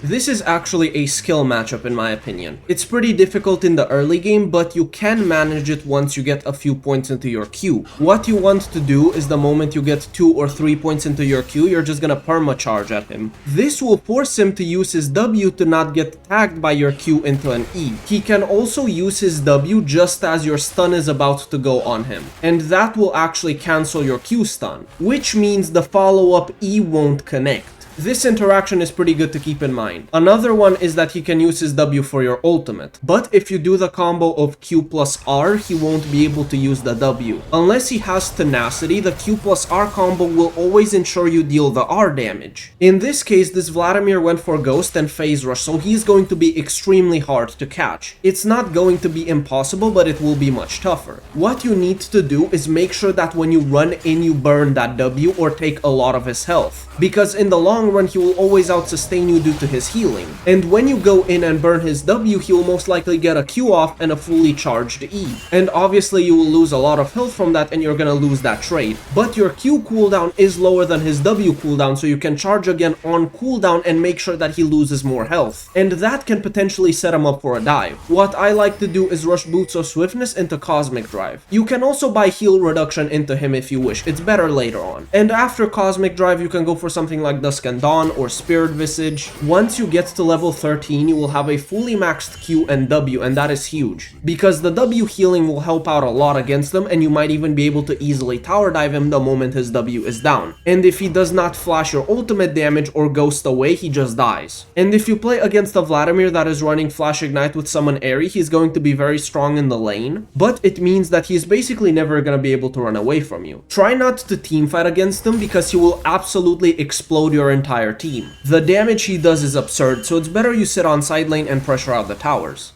This is actually a skill matchup in my opinion. It's pretty difficult in the early game, but you can manage it once you get a few points into your Q. What you want to do is the moment you get 2 or 3 points into your Q, you're just gonna perma-charge at him. This will force him to use his W to not get tagged by your Q into an E. He can also use his W just as your stun is about to go on him, and that will actually cancel your Q stun, which means the follow-up E won't connect. This interaction is pretty good to keep in mind. Another one is that he can use his W for your ultimate, but if you do the combo of Q plus R, he won't be able to use the W. Unless he has tenacity, the Q plus R combo will always ensure you deal the R damage. In this case, this Vladimir went for Ghost and Phase Rush, so he's going to be extremely hard to catch. It's not going to be impossible, but it will be much tougher. What you need to do is make sure that when you run in, you burn that W or take a lot of his health, because in the long run he will always out-sustain you due to his healing. And when you go in and burn his W, he will most likely get a Q off and a fully charged E. And obviously you will lose a lot of health from that and you're gonna lose that trade. But your Q cooldown is lower than his W cooldown, so you can charge again on cooldown and make sure that he loses more health. And that can potentially set him up for a dive. What I like to do is rush Boots of Swiftness into Cosmic Drive. You can also buy heal reduction into him if you wish, it's better later on. And after Cosmic Drive you can go for something like Dusk and Dawn or Spirit Visage. Once you get to level 13, you will have a fully maxed Q and W, and that is huge, because the W healing will help out a lot against them, and you might even be able to easily tower dive him the moment his W is down. And if he does not flash your ultimate damage or ghost away, he just dies. And if you play against a Vladimir that is running Flash Ignite with Summon Airy, he's going to be very strong in the lane, but it means that he's basically never gonna be able to run away from you. Try not to teamfight against him because he will absolutely explode your entire team. The damage he does is absurd, so it's better you sit on side lane and pressure out the towers.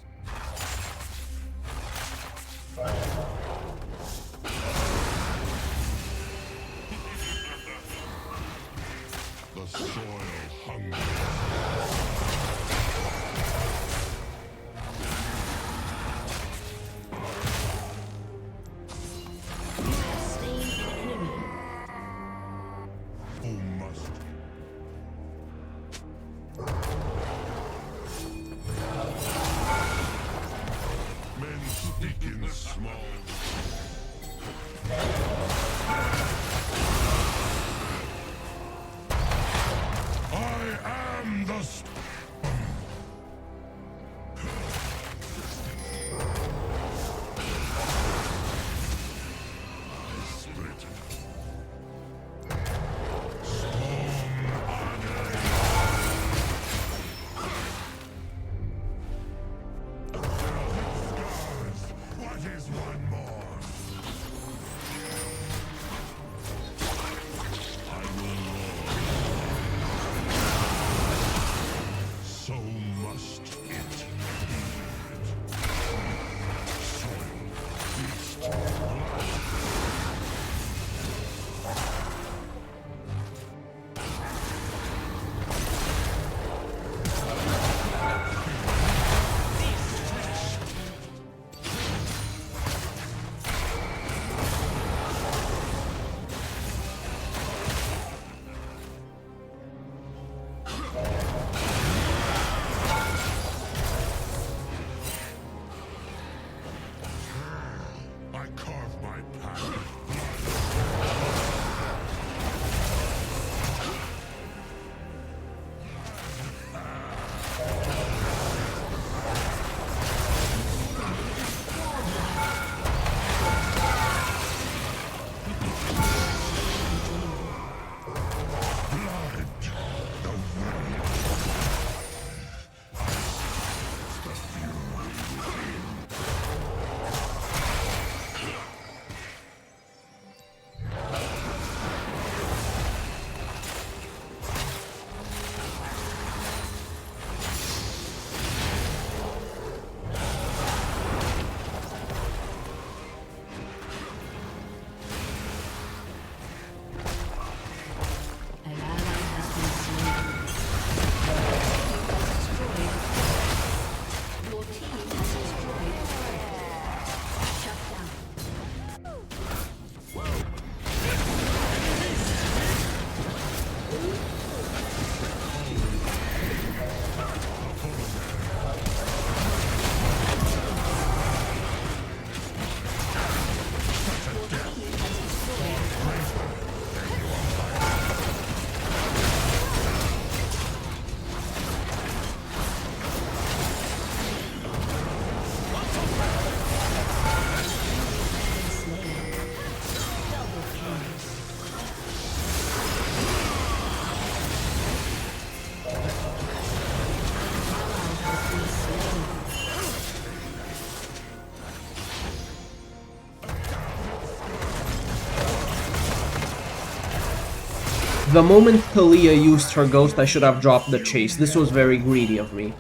The moment Talia used her ghost, I should have dropped the chase. This was very greedy of me.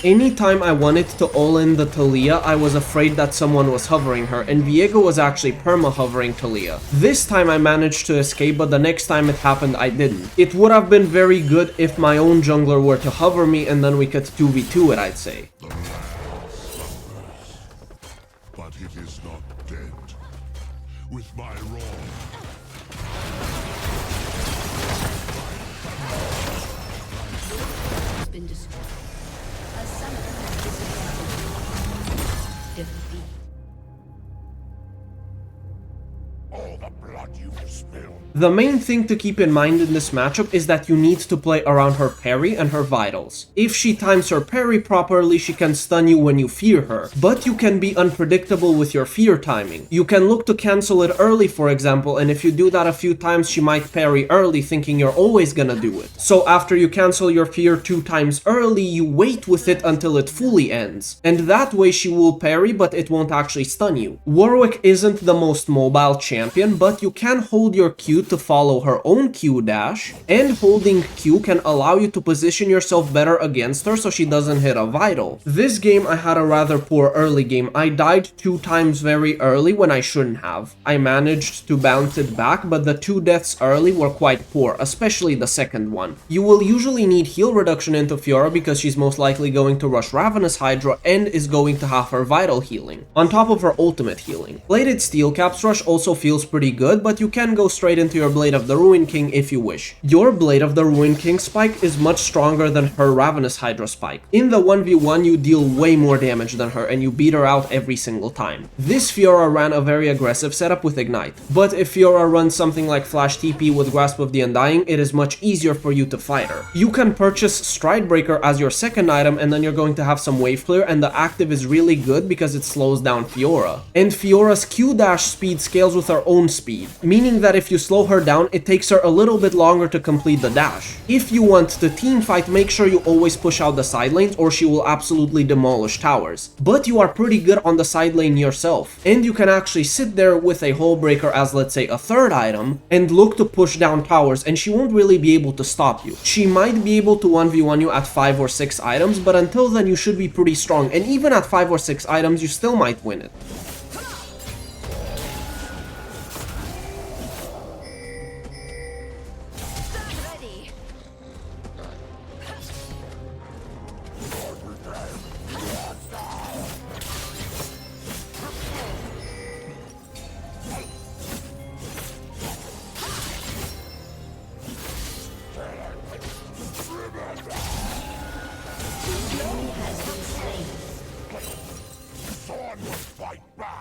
Anytime I wanted to all-in the Talia, I was afraid that someone was hovering her, and Viego was actually perma-hovering Talia. This time I managed to escape, but the next time it happened, I didn't. It would have been very good if my own jungler were to hover me, and then we could 2v2 it, I'd say. The land suffers, but it is not dead. With my wrong, has been destroyed. A summoner has disappeared. Defeat. all the blood you've spilled. The main thing to keep in mind in this matchup is that you need to play around her parry and her vitals. If she times her parry properly, she can stun you when you fear her, but you can be unpredictable with your fear timing. You can look to cancel it early, for example, and if you do that a few times, she might parry early thinking you're always gonna do it. So after you cancel your fear 2 times early, you wait with it until it fully ends. And that way she will parry, but it won't actually stun you. Warwick isn't the most mobile champion, but you can hold your Q to follow her own Q dash, and holding Q can allow you to position yourself better against her so she doesn't hit a vital. This game I had a rather poor early game. I died 2 times very early when I shouldn't have. I managed to bounce it back, but the 2 deaths early were quite poor, especially the second one. You will usually need heal reduction into Fiora because she's most likely going to rush Ravenous Hydra and is going to have her vital healing, on top of her ultimate healing. Plated Steel Caps rush also feels pretty good, but you can go straight into your Blade of the Ruin King if you wish. Your Blade of the Ruin King spike is much stronger than her Ravenous Hydra spike. In the 1v1 you deal way more damage than her and you beat her out every single time. This Fiora ran a very aggressive setup with Ignite, but if Fiora runs something like Flash TP with Grasp of the Undying, it is much easier for you to fight her. You can purchase Stridebreaker as your second item and then you're going to have some wave clear, and the active is really good because it slows down Fiora. And Fiora's Q dash speed scales with her own speed, meaning that if you slow her down, it takes her a little bit longer to complete the dash. If you want to team fight, make sure you always push out the side lanes or she will absolutely demolish towers. But you are pretty good on the side lane yourself, and you can actually sit there with a Hull Breaker as, let's say, a third item and look to push down towers, and she won't really be able to stop you. She might be able to 1v1 you at 5 or 6 items, but until then you should be pretty strong, and even at 5 or 6 items you still might win it. Sword will fight back.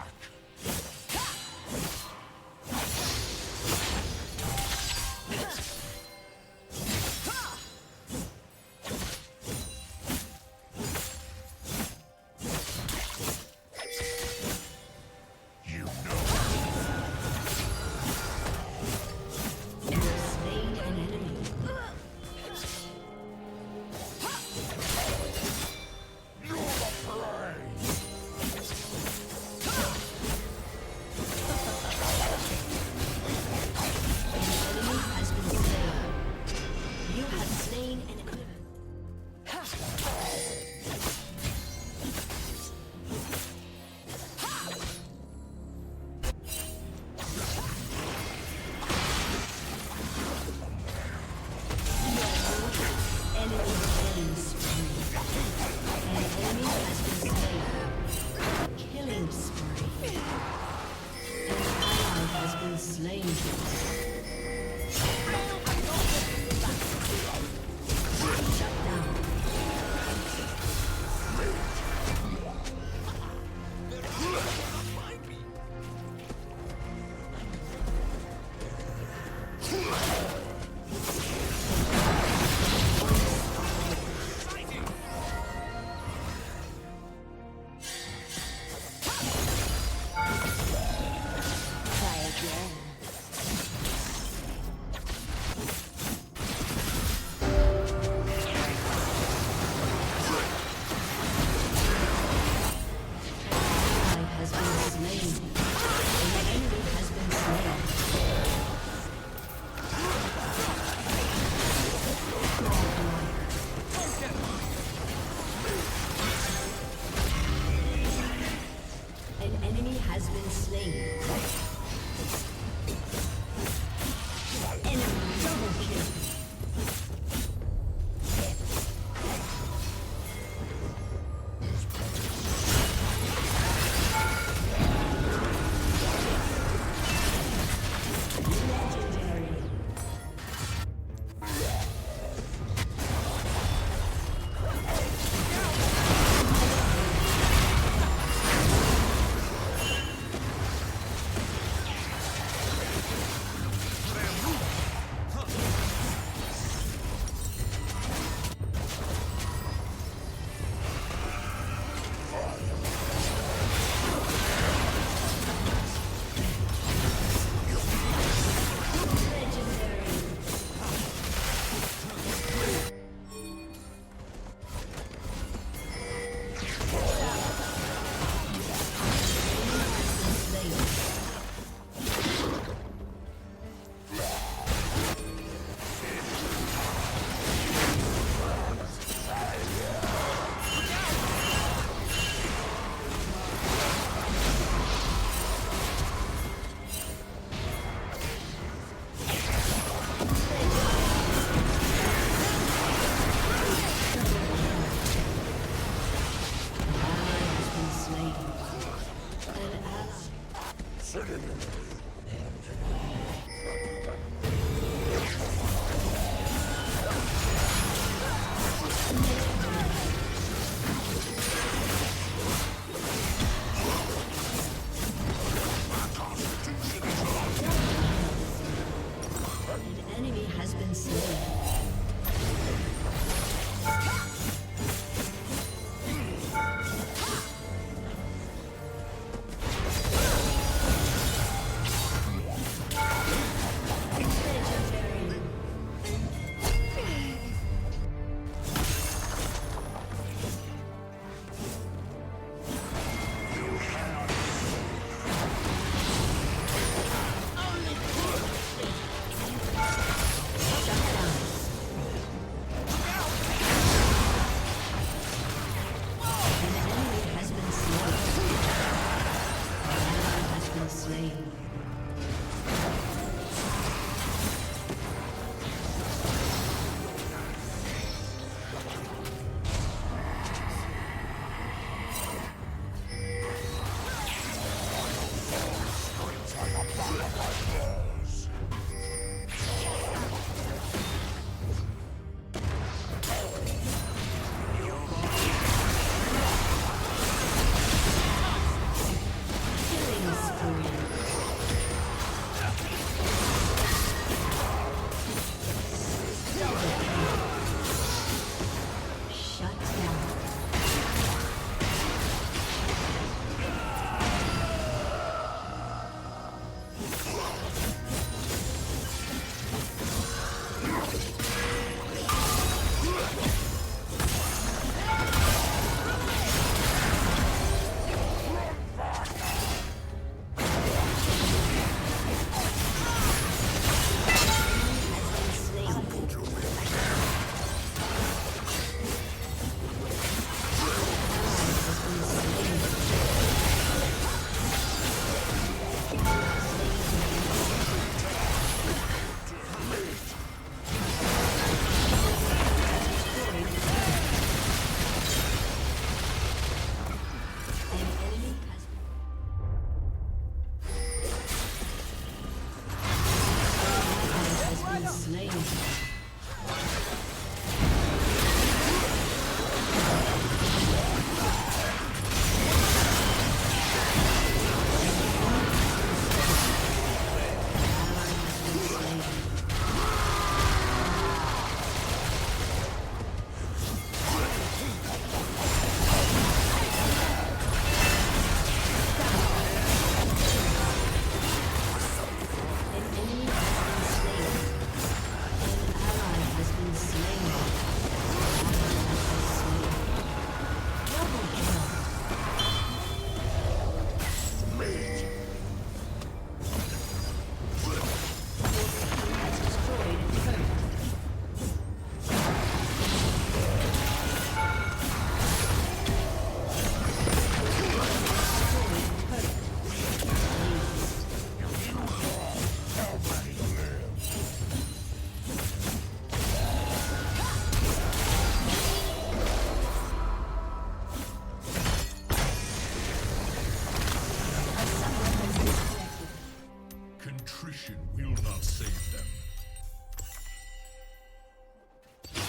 slain. Enemy double kill.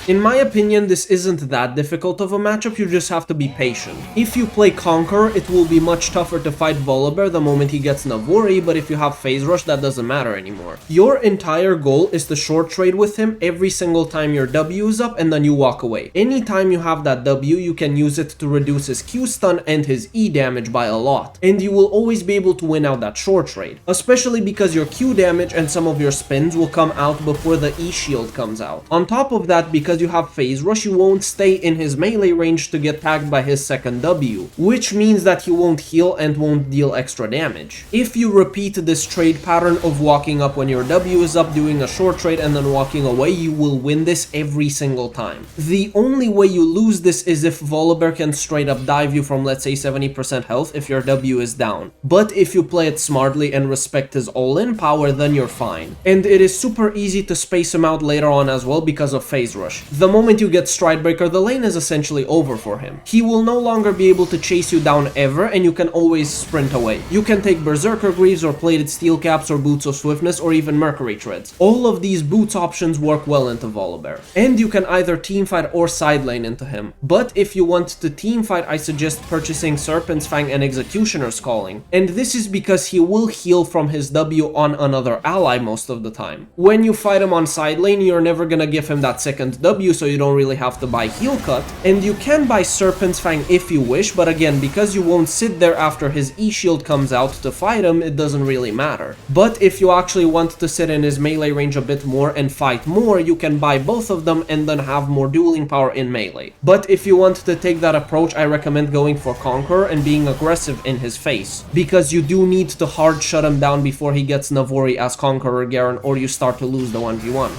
In my opinion, this isn't that difficult of a matchup, you just have to be patient. If you play Conqueror, it will be much tougher to fight Volibear the moment he gets Navori, but if you have Phase Rush, that doesn't matter anymore. Your entire goal is to short trade with him every single time your W is up and then you walk away. Anytime you have that W, you can use it to reduce his Q stun and his E damage by a lot, and you will always be able to win out that short trade, especially because your Q damage and some of your spins will come out before the E shield comes out. On top of that, because you have Phase Rush, you won't stay in his melee range to get tagged by his second W, which means that he won't heal and won't deal extra damage. If you repeat this trade pattern of walking up when your W is up, doing a short trade and then walking away, you will win this every single time. The only way you lose this is if Volibear can straight up dive you from, let's say, 70% health if your W is down. But if you play it smartly and respect his all-in power, then you're fine. And it is super easy to space him out later on as well because of Phase Rush. The moment you get Stridebreaker, the lane is essentially over for him. He will no longer be able to chase you down ever, and you can always sprint away. You can take Berserker Greaves or Plated Steel Caps or Boots of Swiftness or even Mercury Treads. All of these boots options work well into Volibear. And you can either teamfight or side lane into him. But if you want to teamfight, I suggest purchasing Serpent's Fang and Executioner's Calling. And this is because he will heal from his W on another ally most of the time. When you fight him on side lane, you're never gonna give him that second W, so you don't really have to buy Heal Cut. And you can buy Serpent's Fang if you wish, but again, because you won't sit there after his E shield comes out to fight him, it doesn't really matter. But if you actually want to sit in his melee range a bit more and fight more, you can buy both of them and then have more dueling power in melee. But if you want to take that approach, I recommend going for Conqueror and being aggressive in his face, because you do need to hard shut him down before he gets Navori as Conqueror Garen, or you start to lose the 1v1.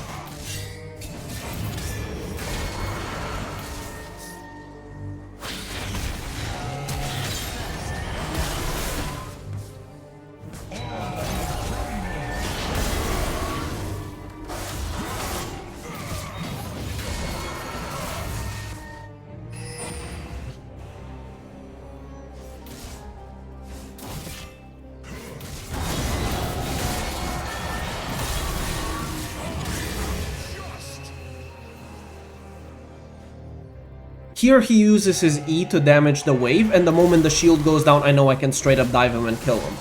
Here he uses his E to damage the wave, and the moment the shield goes down, I know I can straight up dive him and kill him.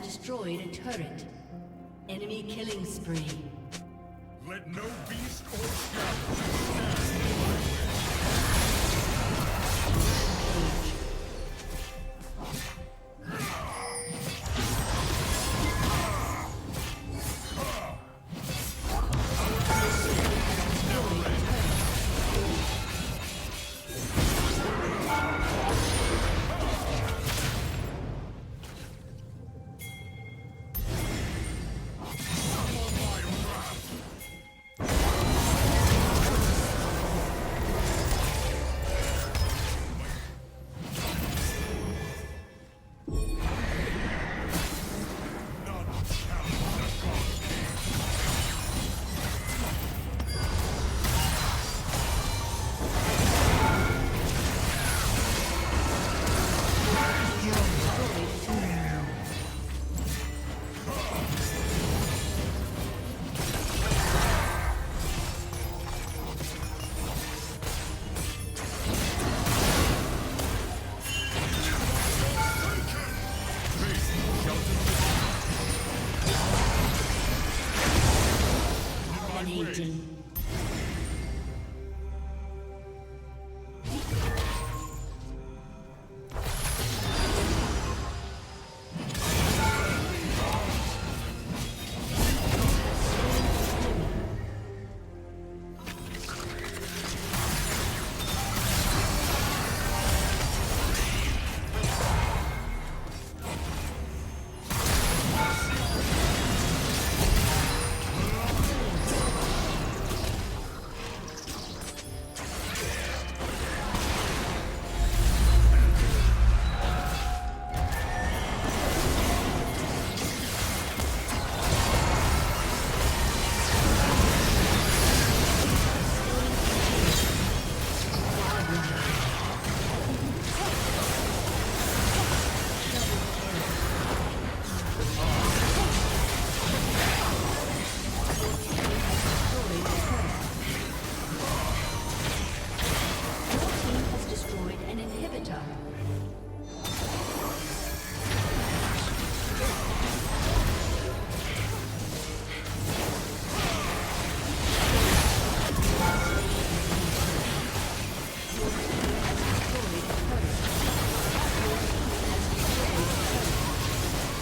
Destroyed a turret. Enemy killing spree. Let no beast or shadow stand.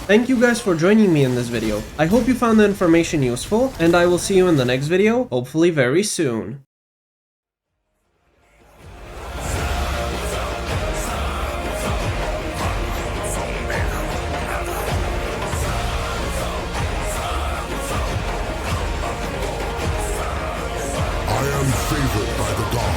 Thank you guys for joining me in this video. I hope you found the information useful, and I will see you in the next video, hopefully very soon. I am favored by the gods.